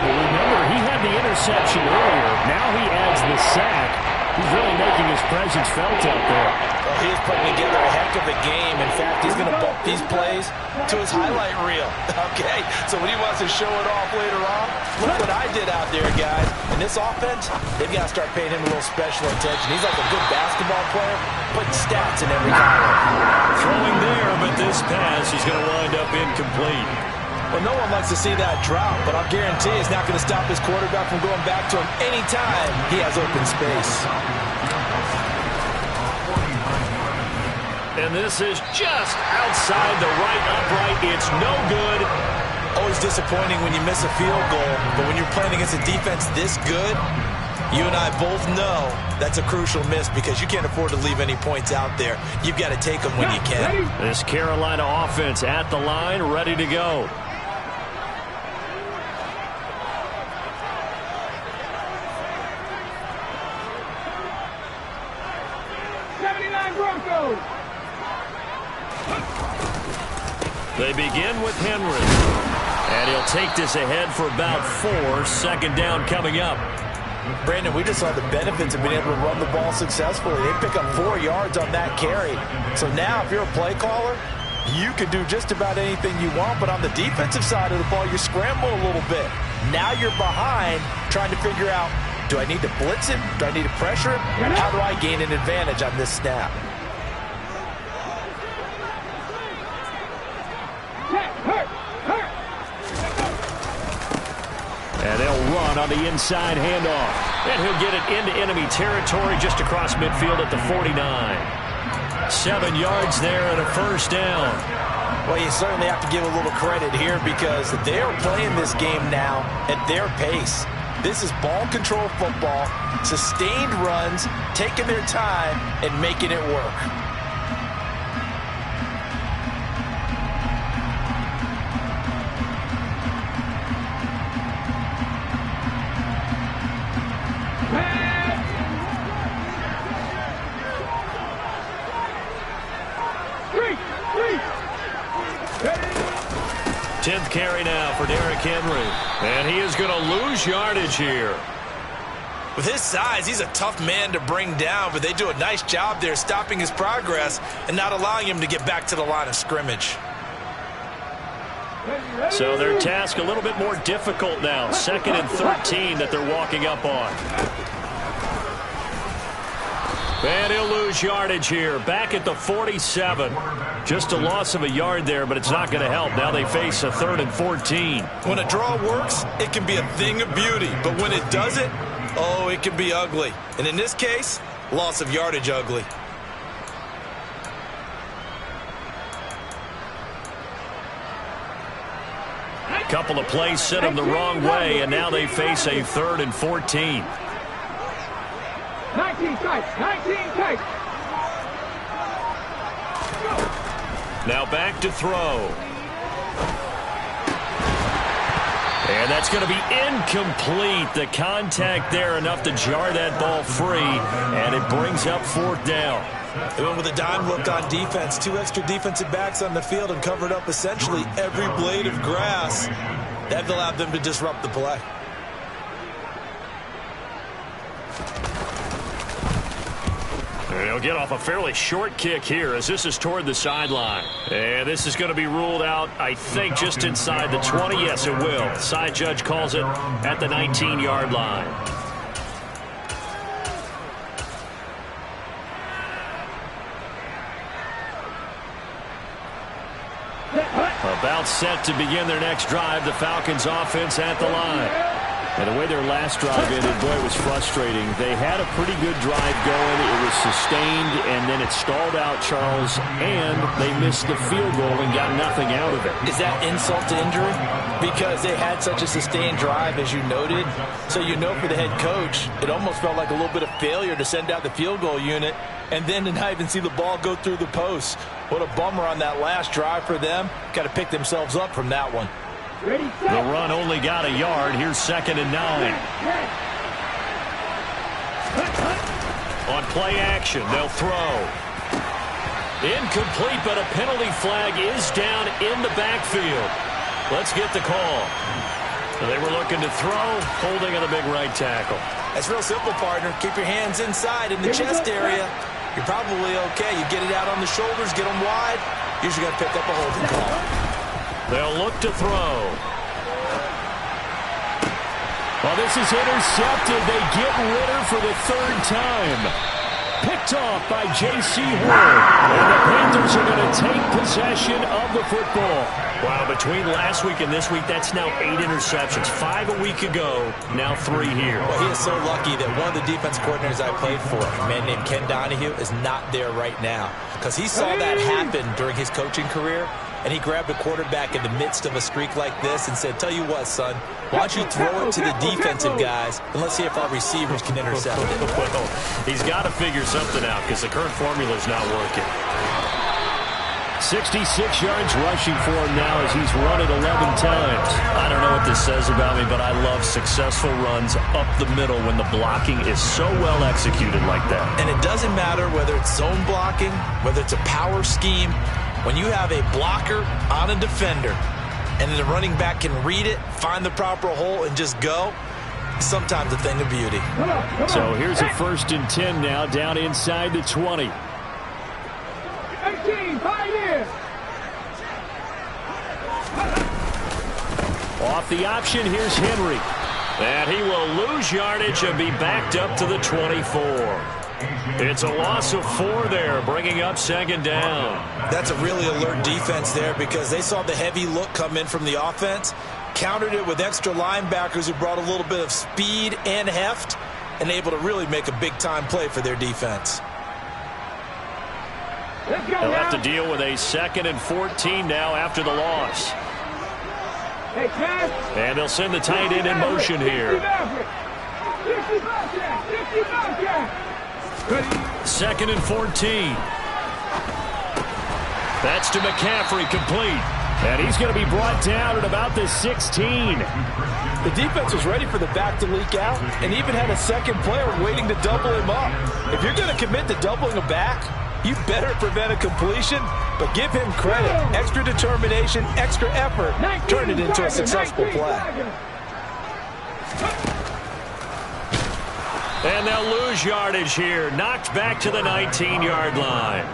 Well, remember, he had the interception earlier. Now he adds the sack. He's really making his presence felt out there. Well, he is putting together a heck of a game. In fact, he's going to bump these plays to his highlight reel. Okay, so when he wants to show it off later on, look what I did out there, guys. And this offense, they've got to start paying him a little special attention. He's like a good basketball player, putting stats in every column. Throwing there, but this pass is going to wind up incomplete. Well, no one likes to see that drop, but I'll guarantee it's not going to stop his quarterback from going back to him anytime he has open space. And this is just outside the right upright. It's no good. Always disappointing when you miss a field goal, but when you're playing against a defense this good, you and I both know that's a crucial miss because you can't afford to leave any points out there. You've got to take them when you can. This Carolina offense at the line, ready to go. Broncos. They begin with Henry. And he'll take this ahead for about 4. Second down coming up. Brandon, we just saw the benefits of being able to run the ball successfully. They pick up 4 yards on that carry. So now if you're a play caller, you can do just about anything you want. But on the defensive side of the ball, you're scrambling a little bit. Now you're behind trying to figure out, do I need to blitz him? Do I need to pressure him? How do I gain an advantage on this snap? And they'll run on the inside handoff. And he'll get it into enemy territory just across midfield at the 49. 7 yards there and a first down. Well, you certainly have to give a little credit here because they are playing this game now at their pace. This is ball control football, sustained runs, taking their time and making it work. Tenth carry now for Derrick Henry. And he is going to lose yardage here. With his size, he's a tough man to bring down, but they do a nice job there stopping his progress and not allowing him to get back to the line of scrimmage. So their task a little bit more difficult now. 2nd and 13 that they're walking up on. And he'll lose yardage here. Back at the 47. Just a loss of a yard there, but it's not going to help. Now they face a 3rd and 14. When a draw works, it can be a thing of beauty. But when it doesn't, oh, it can be ugly. And in this case, loss of yardage ugly. Couple of plays sent them the wrong way, and now they face a 3rd and 14. 19 tight, 19 tight. Now back to throw. And that's going to be incomplete. The contact there enough to jar that ball free, and it brings up 4th down. They went with a dime look on defense. 2 extra defensive backs on the field and covered up essentially every blade of grass. That allowed them to disrupt the play. They'll get off a fairly short kick here as this is toward the sideline. And this is going to be ruled out, I think, just inside the 20. Yes, it will. Side judge calls it at the 19-yard line. About set to begin their next drive, the Falcons offense at the line. And the way their last drive ended, boy, it was frustrating. They had a pretty good drive going. It was sustained, and then it stalled out, Charles, and they missed the field goal and got nothing out of it. Is that insult to injury? Because they had such a sustained drive, as you noted. So you know for the head coach, it almost felt like a little bit of failure to send out the field goal unit and then to not even see the ball go through the post. What a bummer on that last drive for them. Got to pick themselves up from that one. The run only got a yard. Here's 2nd and 9. On play action, they'll throw. Incomplete, but a penalty flag is down in the backfield. Let's get the call. They were looking to throw, holding on the big right tackle. That's real simple, partner. Keep your hands inside in the chest area. You're probably okay. You get it out on the shoulders, get them wide. Usually got to pick up a holding call. They'll look to throw. Well, this is intercepted. They get Ritter for the third time. Picked off by J.C. Horn. And the Panthers are going to take possession of the football. Wow, between last week and this week, that's now 8 interceptions. 5 a week ago, now 3 here. Well, he is so lucky that one of the defense coordinators I played for, a man named Ken Donahue, is not there right now. Because he saw that happen during his coaching career, and he grabbed a quarterback in the midst of a streak like this and said, tell you what, son, why don't you throw it to the defensive guys, and let's see if our receivers can intercept it. Well, he's got to figure something out because the current formula is not working. 66 yards rushing for him now as he's run it 11 times. I don't know what this says about me, but I love successful runs up the middle when the blocking is so well executed like that. And it doesn't matter whether it's zone blocking, whether it's a power scheme. When you have a blocker on a defender and then the running back can read it, find the proper hole, and just go, sometimes a thing of beauty. So here's a 1st and 10 now, down inside the 20. 18, pioneer. Off the option, here's Henry. And he will lose yardage and be backed up to the 24. It's a loss of 4 there, bringing up 2nd down. That's a really alert defense there because they saw the heavy look come in from the offense, countered it with extra linebackers who brought a little bit of speed and heft, and able to really make a big-time play for their defense. They'll have to deal with a 2nd and 14 now after the loss. Hey, Cash. And they'll send the tight end in motion here. 2nd and 14. That's to McCaffrey, complete. And he's going to be brought down at about the 16. The defense was ready for the back to leak out and even had a second player waiting to double him up. If you're going to commit to doubling a back, you better prevent a completion, but give him credit. Extra determination, extra effort, turn it into a successful play. And they'll lose yardage here. Knocked back to the 19-yard line.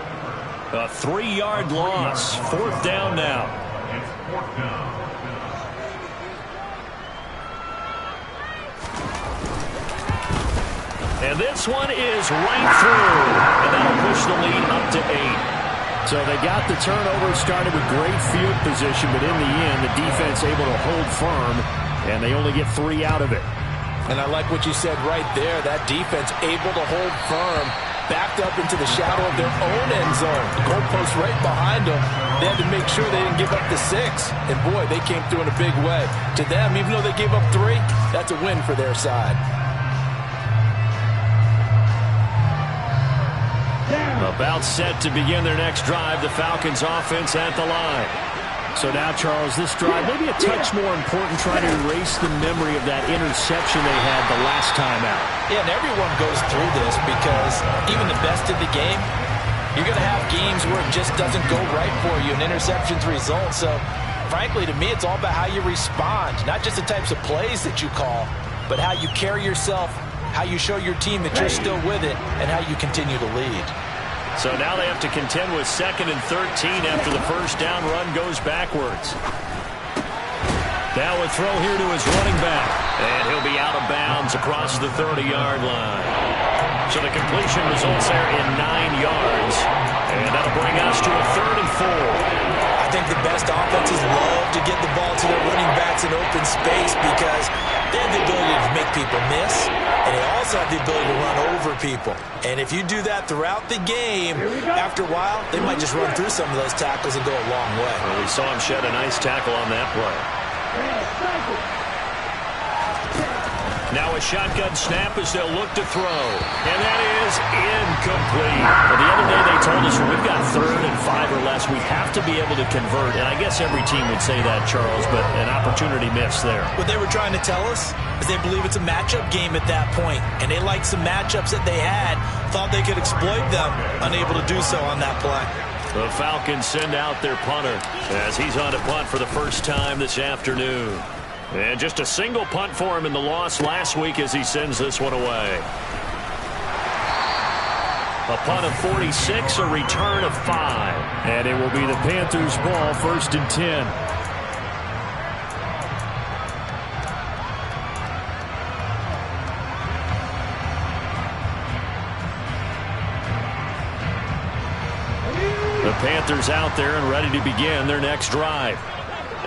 A 3-yard loss. 4th down now. It's 4th down. And this one is right through. And that'll push the lead up to 8. So they got the turnover started with great field position, but in the end, the defense able to hold firm, and they only get 3 out of it. And I like what you said right there. That defense able to hold firm, backed up into the shadow of their own end zone. The goalpost right behind them. They had to make sure they didn't give up the 6. And, boy, they came through in a big way. To them, even though they gave up 3, that's a win for their side. About set to begin their next drive. The Falcons offense at the line. So now, Charles, this drive maybe a touch more important, trying to erase the memory of that interception they had the last time out. Yeah, and everyone goes through this because even the best of the game, you're going to have games where it just doesn't go right for you, and interceptions result. So, frankly, to me, it's all about how you respond, not just the types of plays that you call, but how you carry yourself, how you show your team that you're still with it, and how you continue to lead. So now they have to contend with 2nd and 13 after the 1st down run goes backwards. Now a throw here to his running back. And he'll be out of bounds across the 30-yard line. So the completion results there in 9 yards. And that'll bring us to a 3rd and 4. I think the best offenses love to get the ball to their running backs in open space because they have the ability to make people miss, and they also have the ability to run over people. And if you do that throughout the game, after a while, they might just run through some of those tackles and go a long way. Well, we saw him shed a nice tackle on that play. Now a shotgun snap as they'll look to throw. And that is incomplete. Well, the other day they told us when we've got 3rd and 5 or less, we have to be able to convert. And I guess every team would say that, Charles, but an opportunity missed there. What they were trying to tell us is they believe it's a matchup game at that point. And they liked some matchups that they had, thought they could exploit them, unable to do so on that play. The Falcons send out their punter as he's on to punt for the first time this afternoon. And just a single punt for him in the loss last week as he sends this one away. A punt of 46, a return of 5. And it will be the Panthers' ball, 1st and 10. The Panthers out there and ready to begin their next drive.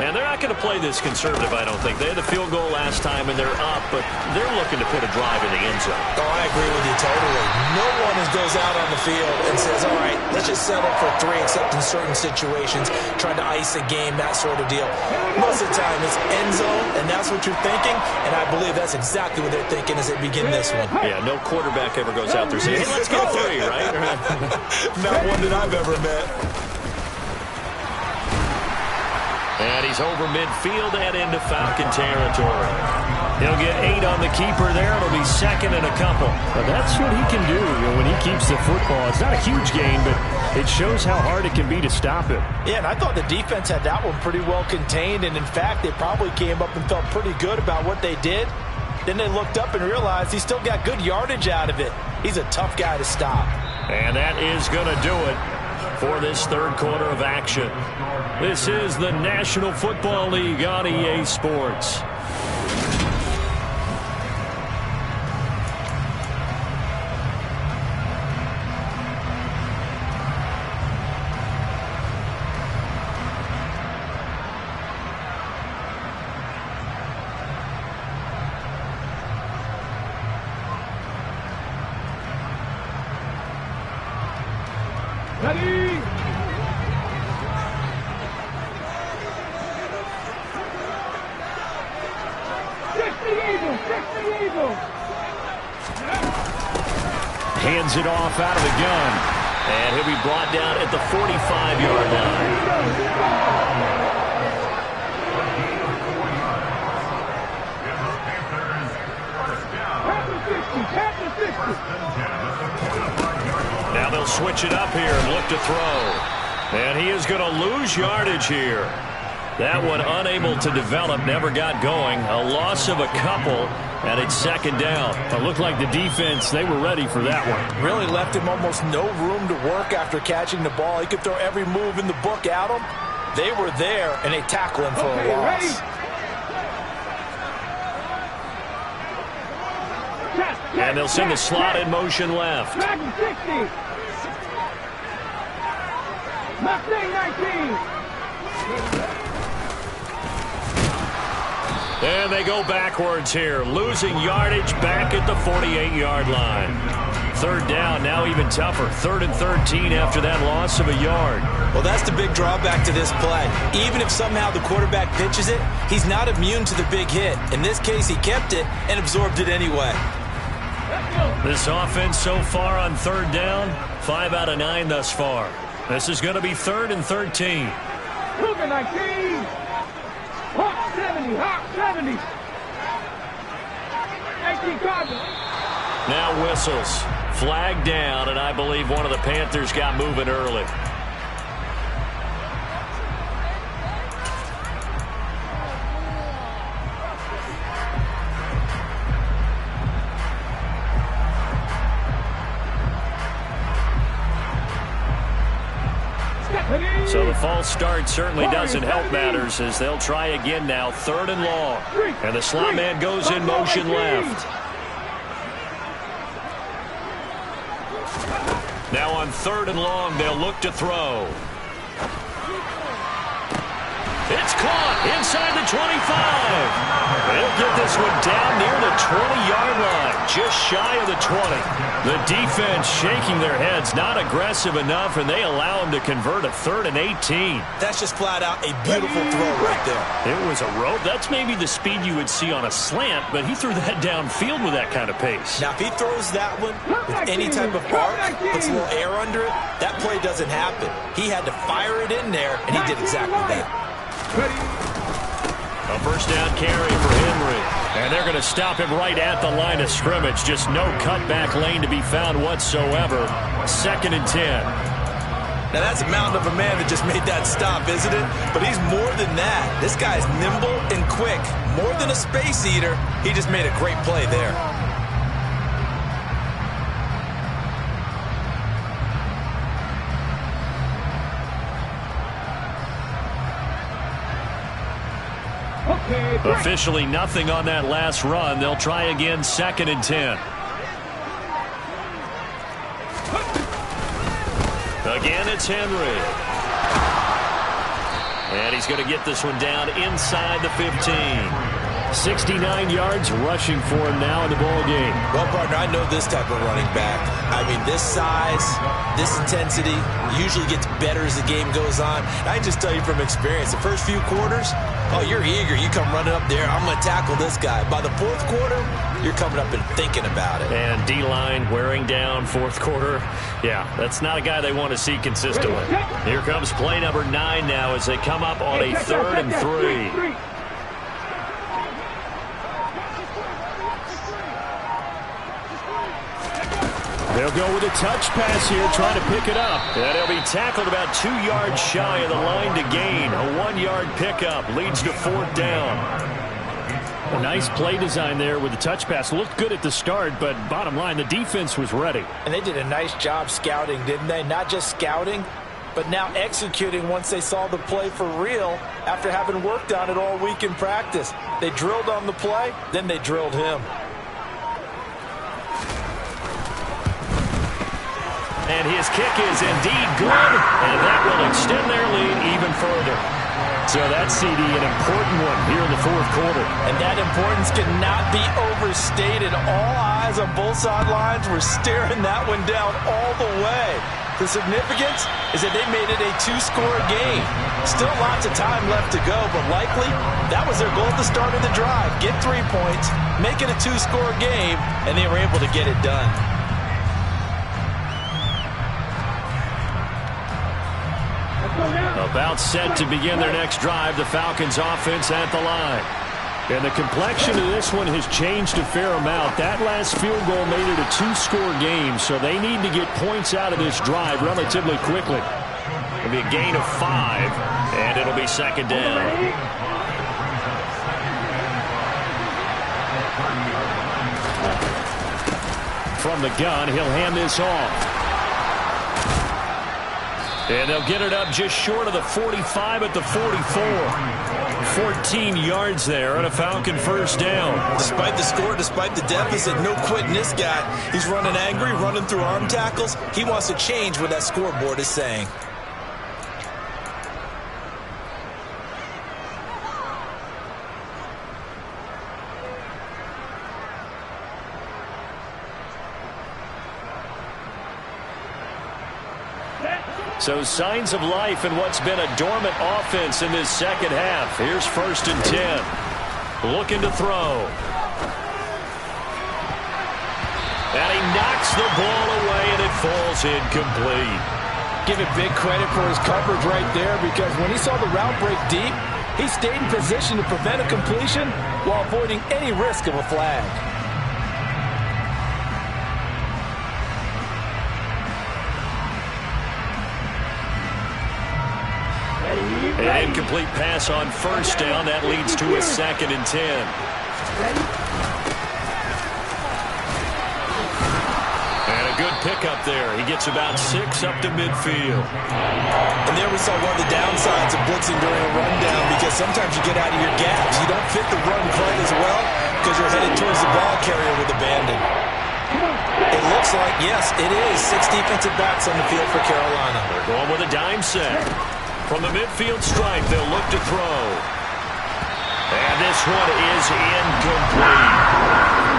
And they're not going to play this conservative, I don't think. They had the field goal last time, and they're up, but they're looking to put a drive in the end zone. Oh, I agree with you totally. No one goes out on the field and says, all right, let's just settle for 3, except in certain situations, trying to ice a game, that sort of deal. Most of the time, it's end zone, and that's what you're thinking, and I believe that's exactly what they're thinking as they begin this one. Yeah, no quarterback ever goes out there saying, hey, let's get 3, right? Not one that I've ever met. And he's over midfield and into Falcon territory. He'll get 8 on the keeper there. It'll be 2nd and a couple. Well, that's what he can do when he keeps the football. It's not a huge gain, but it shows how hard it can be to stop him. Yeah, and I thought the defense had that one pretty well contained, and in fact, they probably came up and felt pretty good about what they did. Then they looked up and realized he still got good yardage out of it. He's a tough guy to stop. And that is going to do it for this 3rd quarter of action. This is the National Football League on EA Sports. Ready? Hands it off out of the gun. And he'll be brought down at the 45-yard line. Now they'll switch it up here and look to throw. And he is going to lose yardage here. That one unable to develop, never got going. A loss of a couple, and it's 2nd down. It looked like the defense, they were ready for that one. Really left him almost no room to work after catching the ball. He could throw every move in the book at him. They were there, and they tackle him for a loss. And they'll send the slot in motion left. Mustang 19. And they go backwards here, losing yardage back at the 48-yard line. 3rd down, now even tougher. 3rd and 13 after that loss of a yard. Well, that's the big drawback to this play. Even if somehow the quarterback pitches it, he's not immune to the big hit. In this case, he kept it and absorbed it anyway. This offense so far on 3rd down, 5 out of 9 thus far. This is going to be 3rd and 13. Cougar 19. Hawk 70. Hawk 70. 18 Cardinals. Now whistles. Flag down, and I believe one of the Panthers got moving early. So the false start certainly doesn't help matters as they'll try again now, 3rd and long. And the slot man goes in motion left. Now on 3rd and long, they'll look to throw. It's caught inside the 25. They'll get this one down near the 20-yard line, just shy of the 20. The defense shaking their heads, not aggressive enough, and they allow him to convert a 3rd and 18. That's just flat out a beautiful throw right there. It was a rope. That's maybe the speed you would see on a slant, but he threw that downfield with that kind of pace. Now, if he throws that one with any type of arc, puts a little air under it, that play doesn't happen. He had to fire it in there, and he did exactly that. A 1st down carry for Henry. And they're going to stop him right at the line of scrimmage. Just no cutback lane to be found whatsoever. 2nd and 10. Now, that's a mountain of a man that just made that stop, isn't it? But he's more than that. This guy's nimble and quick. More than a space eater. He just made a great play there. Officially nothing on that last run. They'll try again, 2nd and 10. Again, it's Henry. And he's going to get this one down inside the 15. 69 yards rushing for him now in the ball game. Well, partner, I know this type of running back. I mean, this size, this intensity usually gets better as the game goes on. I can just tell you from experience, the first few quarters, oh, you're eager. You come running up there. I'm going to tackle this guy. By the 4th quarter, you're coming up and thinking about it. And D-line wearing down 4th quarter. Yeah, that's not a guy they want to see consistently. Here comes play number 9 now as they come up on a 3rd and 3. They'll go with a touch pass here, trying to pick it up. And he'll be tackled about 2 yards shy of the line to gain. A 1-yard pickup leads to 4th down. A nice play design there with the touch pass. Looked good at the start, but bottom line, the defense was ready. And they did a nice job scouting, didn't they? Not just scouting, but now executing once they saw the play for real after having worked on it all week in practice. They drilled on the play, then they drilled him. And his kick is indeed good, and that will extend their lead even further. So that's CD, an important one here in the 4th quarter. And that importance cannot be overstated. All eyes on both sidelines were staring that one down all the way. The significance is that they made it a 2-score game. Still lots of time left to go, but likely that was their goal at the start of the drive. Get 3 points, make it a 2-score game, and they were able to get it done. About set to begin their next drive, the Falcons offense at the line. And the complexion of this one has changed a fair amount. That last field goal made it a 2-score game, so they need to get points out of this drive relatively quickly. It'll be a gain of 5, and it'll be 2nd down. From the gun, he'll hand this off. And they'll get it up just short of the 45 at the 44. 14 yards there on a Falcon 1st down. Despite the score, despite the deficit, no quitting this guy. He's running angry, running through arm tackles. He wants to change what that scoreboard is saying. So signs of life in what's been a dormant offense in this 2nd half. Here's 1st and 10. Looking to throw. And he knocks the ball away, and it falls incomplete. Give it big credit for his coverage right there, because when he saw the route break deep, he stayed in position to prevent a completion while avoiding any risk of a flag. An incomplete pass on 1st down. That leads to a 2nd and 10. And a good pickup there. He gets about 6 up to midfield. And there we saw one of the downsides of blitzing during a rundown, because sometimes you get out of your gaps. You don't fit the run quite as well because you're headed towards the ball carrier with abandon. It looks like, yes, it is 6 defensive backs on the field for Carolina. They're going with a dime set. From the midfield stripe, they'll look to throw. And this one is incomplete.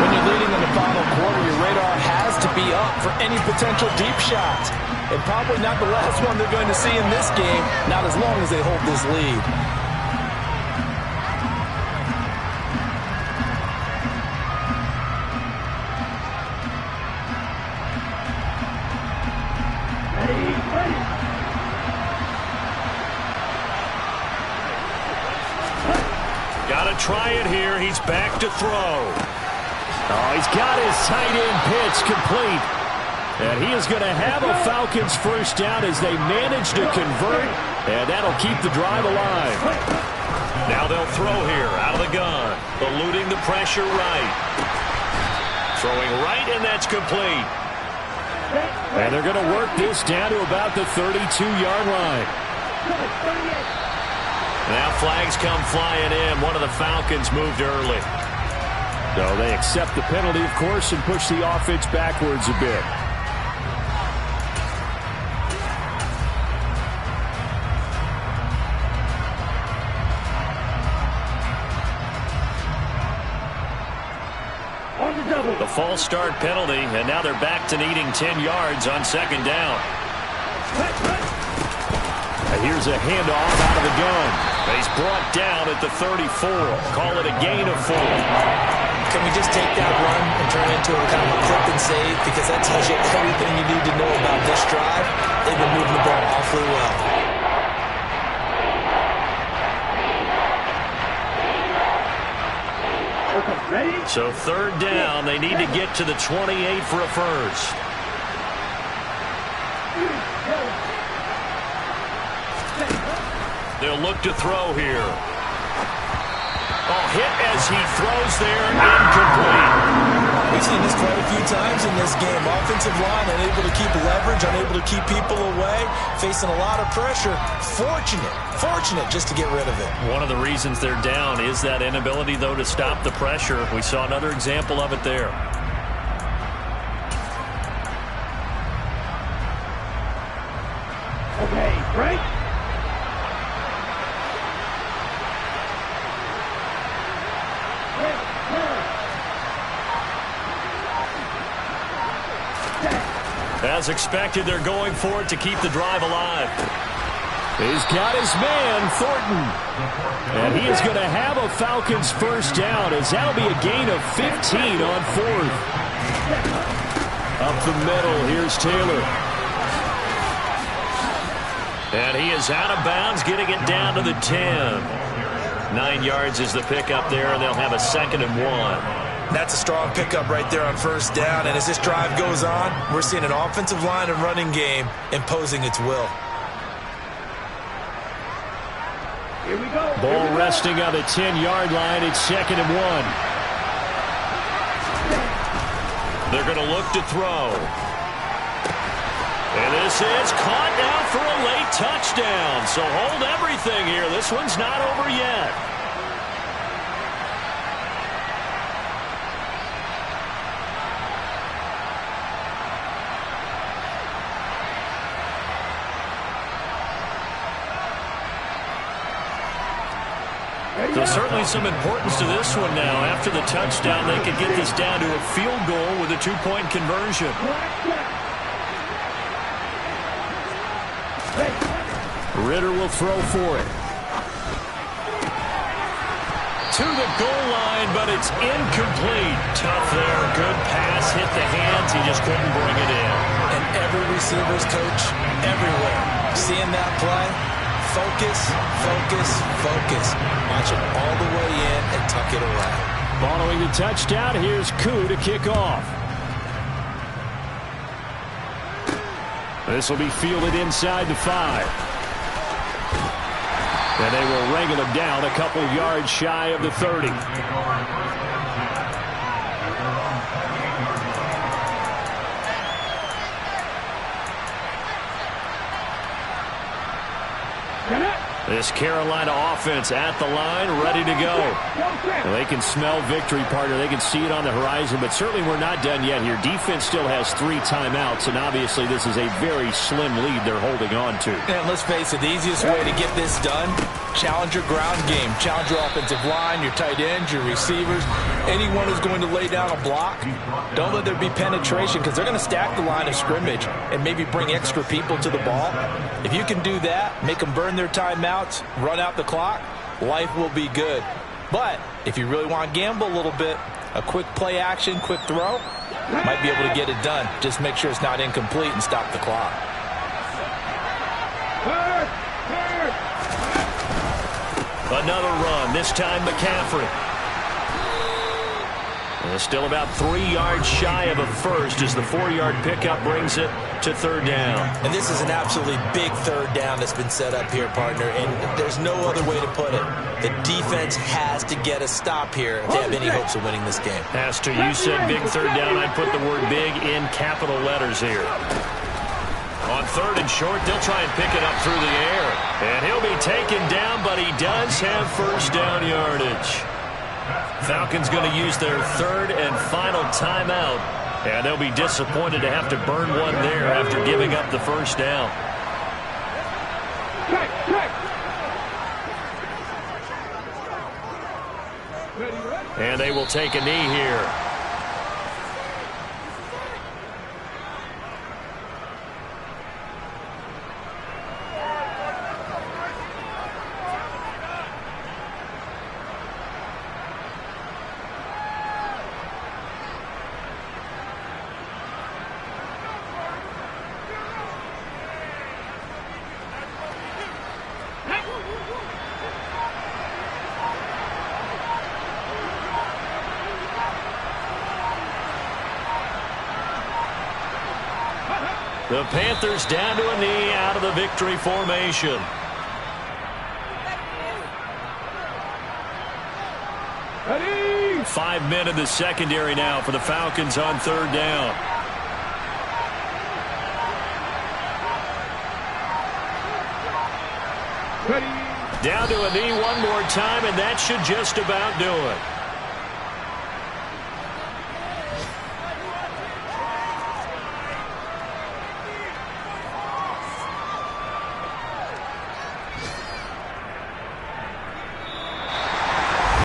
When you're leading in the final quarter, your radar has to be up for any potential deep shots. And probably not the last one they're going to see in this game, not as long as they hold this lead. Try it here. He's back to throw. Oh, he's got his tight end pitch complete. And he is going to have a Falcons first down as they manage to convert, and that'll keep the drive alive. Now they'll throw here out of the gun, eluding the pressure right. Throwing right, and that's complete. And they're going to work this down to about the 32-yard line. Now flags come flying in. One of the Falcons moved early. So they accept the penalty, of course, and push the offense backwards a bit. The false start penalty, and now they're back to needing 10 yards on second down. Here's a handoff out of the gun. He's brought down at the 34. Call it a gain of 4. Can we just take that run and turn it into a kind of a clip and save? Because that tells you everything you need to know about this drive. They've been moving the ball awfully well. So third down, they need to get to the 28 for a first. They'll look to throw here. Oh, hit as he throws there, incomplete. We've seen this quite a few times in this game. Offensive line unable to keep leverage, unable to keep people away, facing a lot of pressure. Fortunate just to get rid of it. One of the reasons they're down is that inability, though, to stop the pressure. We saw another example of it there. Okay, break. As expected, they're going for it to keep the drive alive. He's got his man, Thornton. And he is going to have a Falcons first down, as that'll be a gain of 15 on fourth. Up the middle, here's Taylor. And he is out of bounds, getting it down to the 10. 9 yards is the pickup there, and they'll have a 2nd and 1. That's a strong pickup right there on first down. And as this drive goes on, we're seeing an offensive line and running game imposing its will. Here we go. Ball resting on the 10-yard line. It's 2nd and 1. They're going to look to throw. And this is caught now for a late touchdown. So hold everything here. This one's not over yet. So certainly some importance to this one now. After the touchdown, they could get this down to a field goal with a 2-point conversion. Ritter will throw for it. To the goal line, but it's incomplete. Tough there. Good pass. Hit the hands. He just couldn't bring it in. And every receiver's coach everywhere seeing that play. Focus, focus, focus. Watch it all the way in and tuck it away. Following the touchdown, here's Koo to kick off. This will be fielded inside the 5. And they will wrangle him down a couple yards shy of the 30. This Carolina offense at the line, ready to go. Well, they can smell victory, partner. They can see it on the horizon, but certainly we're not done yet here. Defense still has 3 timeouts, and obviously this is a very slim lead they're holding on to. And let's face it, the easiest way to get this done, challenge your ground game. Challenge your offensive line, your tight ends, your receivers, anyone who's going to lay down a block. Don't let there be penetration, because they're going to stack the line of scrimmage and maybe bring extra people to the ball. If you can do that, make them burn their timeouts, run out the clock, life will be good. But if you really want to gamble a little bit, a quick play action, quick throw, might be able to get it done. Just make sure it's not incomplete and stop the clock. Another run, this time McCaffrey. And still about 3 yards shy of a first as the 4-yard pickup brings it to third down. And this is an absolutely big third down that's been set up here, partner, and there's no other way to put it. The defense has to get a stop here if they have any hopes of winning this game. Pastor, you said big third down. I'd put the word big in capital letters here. On third and short, they'll try and pick it up through the air. And he'll be taken down, but he does have first down yardage. Falcons going to use their third and final timeout. And they'll be disappointed to have to burn one there after giving up the first down. And they will take a knee here. The Panthers down to a knee out of the victory formation. Ready? 5 men in the secondary now for the Falcons on third down. Ready? Down to a knee one more time, and that should just about do it.